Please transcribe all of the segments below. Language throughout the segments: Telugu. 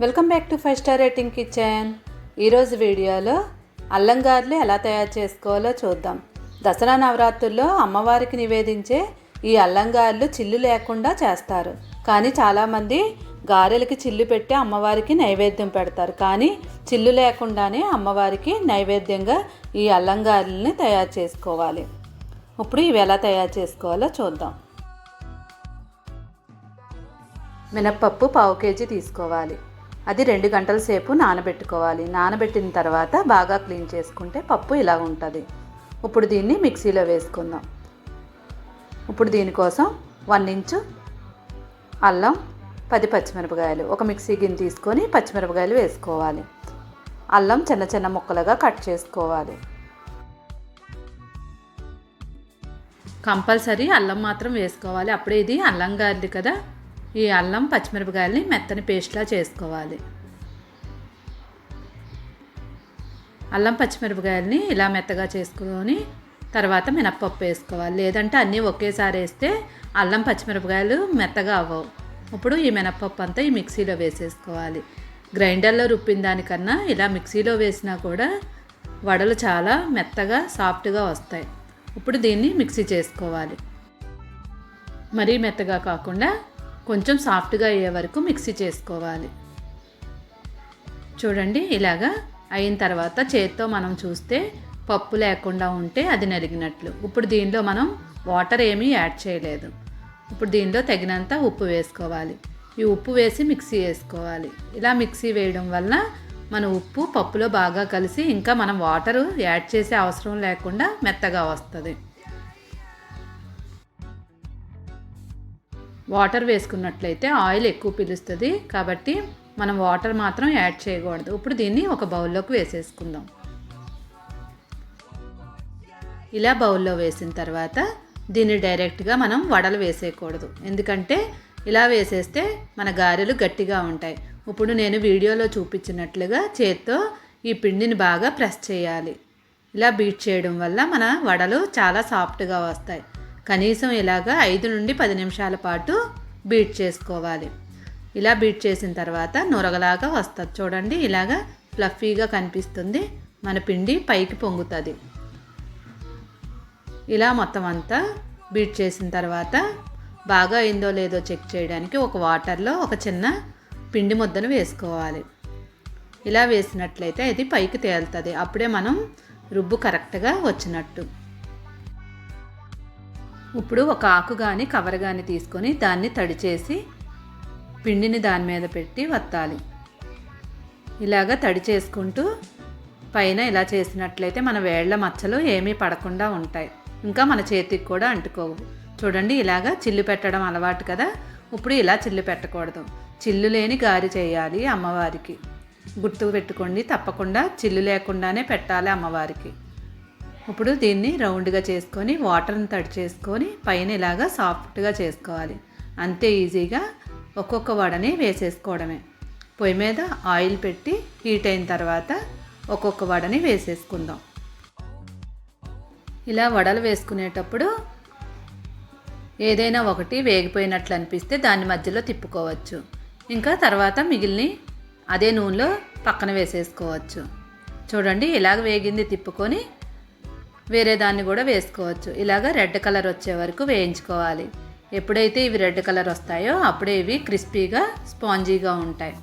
Welcome back to 5 star rating kitchen. ఈరోజు వీడియోలో అల్లం గారెలు ఎలా తయారు చేసుకోవాలో చూద్దాం. దసరా నవరాత్రుల్లో అమ్మవారికి నివేదించే ఈ అల్లం గారెలు చిల్లు లేకుండా చేస్తారు. కానీ చాలామంది గారెలకి చిల్లు పెట్టి అమ్మవారికి నైవేద్యం పెడతారు. కానీ చిల్లు లేకుండానే అమ్మవారికి నైవేద్యంగా ఈ అల్లం గారెలని తయారు చేసుకోవాలి. ఇప్పుడు ఇవి ఎలా తయారు చేసుకోవాలో చూద్దాం. మినప్పప్పు 1/2 కేజీ తీసుకోవాలి. అది 2 గంటల సేపు నానబెట్టుకోవాలి. నానబెట్టిన తర్వాత బాగా క్లీన్ చేసుకుంటే పప్పు ఇలా ఉంటుంది. ఇప్పుడు దీన్ని మిక్సీలో వేసుకుందాం. ఇప్పుడు దీనికోసం 1 ఇంచు అల్లం, 10 పచ్చిమిరపకాయలు, ఒక మిక్సీ గిన్నె తీసుకొని పచ్చిమిరపకాయలు వేసుకోవాలి. అల్లం చిన్న చిన్న ముక్కలుగా కట్ చేసుకోవాలి. కంపల్సరీ అల్లం మాత్రం వేసుకోవాలి. అప్పుడే ఇది అల్లం గారెలు కదా. ఈ అల్లం పచ్చిమిరపకాయలని మెత్తని పేస్ట్లా చేసుకోవాలి. అల్లం పచ్చిమిరపకాయలని ఇలా మెత్తగా చేసుకొని తర్వాత మినప్పప్పు వేసుకోవాలి. లేదంటే అన్నీ ఒకేసారి వేస్తే అల్లం పచ్చిమిరపకాయలు మెత్తగా అవ్వవు. ఇప్పుడు ఈ మినప్పప్పు అంతా ఈ మిక్సీలో వేసేసుకోవాలి. గ్రైండర్లో రుబ్బిన దానికన్నా ఇలా మిక్సీలో వేసినా కూడా వడలు చాలా మెత్తగా సాఫ్ట్గా వస్తాయి. ఇప్పుడు దీన్ని మిక్సీ చేసుకోవాలి. మరీ మెత్తగా కాకుండా కొంచెం సాఫ్ట్గా అయ్యే వరకు మిక్సీ చేసుకోవాలి. చూడండి, ఇలాగా అయిన తర్వాత చేతితో మనం చూస్తే పప్పు లేకుండా ఉంటే అది నలిగినట్లు. ఇప్పుడు దీనిలో మనం వాటర్ ఏమీ యాడ్ చేయలేదు. ఇప్పుడు దీనిలో తగినంత ఉప్పు వేసుకోవాలి. ఈ ఉప్పు వేసి మిక్సీ వేసుకోవాలి. ఇలా మిక్సీ వేయడం వల్ల మన ఉప్పు పప్పులో బాగా కలిసి ఇంకా మనం వాటరు యాడ్ చేసే అవసరం లేకుండా మెత్తగా వస్తుంది. వాటర్ వేసుకున్నట్లయితే ఆయిల్ ఎక్కువ పీలుస్తుంది కాబట్టి మనం వాటర్ మాత్రం యాడ్ చేయకూడదు. ఇప్పుడు దీన్ని ఒక బౌల్లోకి వేసేసుకుందాం. ఇలా బౌల్లో వేసిన తర్వాత దీన్ని డైరెక్ట్గా మనం వడలు వేసేయకూడదు. ఎందుకంటే ఇలా వేసేస్తే మన గారెలు గట్టిగా ఉంటాయి. ఇప్పుడు నేను వీడియోలో చూపించినట్లుగా చేత్తో ఈ పిండిని బాగా ప్రెస్ చేయాలి. ఇలా బీట్ చేయడం వల్ల మన వడలు చాలా సాఫ్ట్గా వస్తాయి. కనీసం ఇలాగా 5 నుండి 10 నిమిషాల పాటు బీట్ చేసుకోవాలి. ఇలా బీట్ చేసిన తర్వాత నురగలాగా వస్తుంది. చూడండి, ఇలాగా ఫ్లఫీగా కనిపిస్తుంది. మన పిండి పైకి పొంగుతుంది. ఇలా మొత్తం అంతా బీట్ చేసిన తర్వాత బాగా అయిందో లేదో చెక్ చేయడానికి ఒక వాటర్లో ఒక చిన్న పిండి ముద్దను వేసుకోవాలి. ఇలా వేసినట్లయితే ఇది పైకి తేలుతుంది. అప్పుడే మనం రుబ్బు కరెక్ట్గా వచ్చినట్టు. ఇప్పుడు ఒక ఆకు కానీ కవర్ కానీ తీసుకొని దాన్ని తడి చేసి పిండిని దాని మీద పెట్టి వత్తాలి. ఇలాగ తడి చేసుకుంటూ పైన ఇలా చేసినట్లయితే మన వేళ్ల మచ్చలు ఏమీ పడకుండా ఉంటాయి. ఇంకా మన చేతికి కూడా అంటుకోవు. చూడండి, ఇలాగ చిల్లు పెట్టడం అలవాటు కదా. ఇప్పుడు ఇలా చిల్లు పెట్టకూడదు. చిల్లు లేని గారె చేయాలి అమ్మవారికి. గుర్తు పెట్టుకోండి, తప్పకుండా చిల్లు లేకుండానే పెట్టాలి అమ్మవారికి. ఇప్పుడు దీన్ని రౌండ్గా చేసుకొని వాటర్ని తడి చేసుకొని పైన ఇలాగా సాఫ్ట్గా చేసుకోవాలి. అంతే ఈజీగా ఒక్కొక్క వడని వేసేసుకోవడమే. పొయ్యి మీద ఆయిల్ పెట్టి హీట్ అయిన తర్వాత ఒక్కొక్క వడని వేసేసుకుందాం. ఇలా వడలు వేసుకునేటప్పుడు ఏదైనా ఒకటి వేగిపోయినట్లు అనిపిస్తే దాని మధ్యలో తిప్పుకోవచ్చు. ఇంకా తర్వాత మిగిలిన అదే నూనెలో పక్కన వేసేసుకోవచ్చు. చూడండి, ఇలాగ వేగింది తిప్పుకొని వేరే దాన్ని కూడా వేసుకోవచ్చు. ఇలాగ రెడ్ కలర్ వచ్చే వరకు వేయించుకోవాలి. ఎప్పుడైతే ఇవి రెడ్ కలర్ వస్తాయో అప్పుడే ఇవి క్రిస్పీగా స్పాంజీగా ఉంటాయి.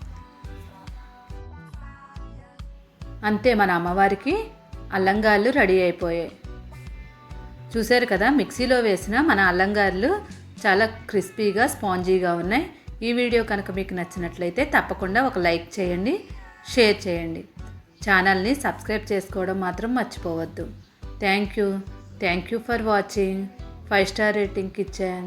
అంతే, మన అమ్మవారికి అల్లం గారెలు రెడీ అయిపోయాయి. చూసారు కదా, మిక్సీలో వేసిన మన అల్లం గారెలు చాలా క్రిస్పీగా స్పాంజీగా ఉన్నాయి. ఈ వీడియో కనుక మీకు నచ్చినట్లయితే తప్పకుండా ఒక లైక్ చేయండి, షేర్ చేయండి. ఛానల్ని సబ్స్క్రైబ్ చేసుకోవడం మాత్రం మర్చిపోవద్దు. Thank you for watching 5 Star Rating Kitchen.